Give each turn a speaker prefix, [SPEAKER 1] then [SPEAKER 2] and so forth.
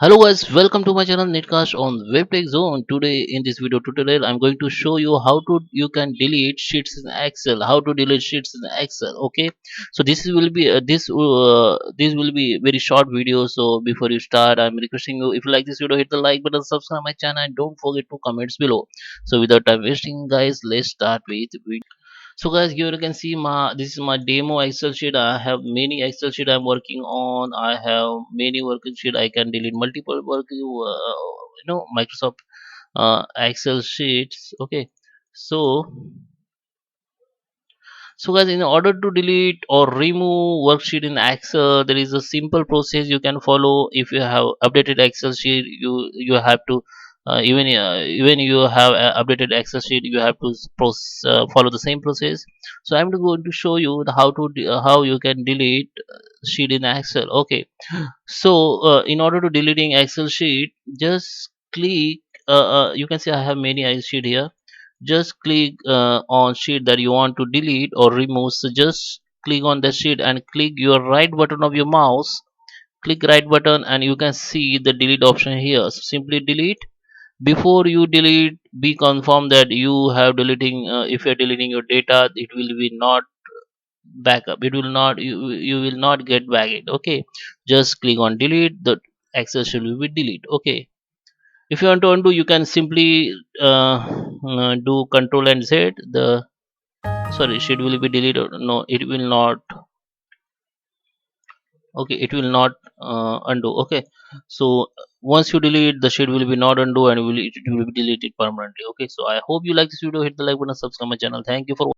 [SPEAKER 1] Hello guys, welcome to my channel NetCast on WebTech Zone. Today in this video tutorial, I'm going to show you how to you can delete sheets in Excel. How to delete sheets in Excel. Okay, so this will be very short video. So before you start, I'm requesting you, if you like this video, hit the like button, subscribe my channel, and don't forget to comments below. So without time wasting, guys, let's start with video. So guys, here you can see this is my demo Excel sheet. I have many Excel sheet I'm working on. I have many working sheet. I can delete multiple Microsoft Excel sheets. Okay, so guys, in order to delete or remove worksheet in Excel, there is a simple process you can follow. If you have updated Excel sheet, you have to even you have updated Excel sheet, you have to follow the same process. So I'm going to show you how you can delete sheet in Excel. Okay, so in order to deleting Excel sheet, just click. You can see I have many Excel sheet here. Just click on sheet that you want to delete or remove. So just click on the sheet and click your right button of your mouse. Click right button and you can see the delete option here. So simply delete. Before you delete, be confirmed that you have deleting. If you're deleting your data, it will be not backup. It will not you will not get back it. Okay, just click on delete. The access will be delete. Okay, if you want to undo, you can simply do Control and Z. The sorry, sheet will be deleted. No, it will not. Okay, it will not undo. Okay, so once you delete, the sheet will be not undo and it will be deleted permanently. Okay, so I hope you like this video. Hit the like button, subscribe my channel. Thank you for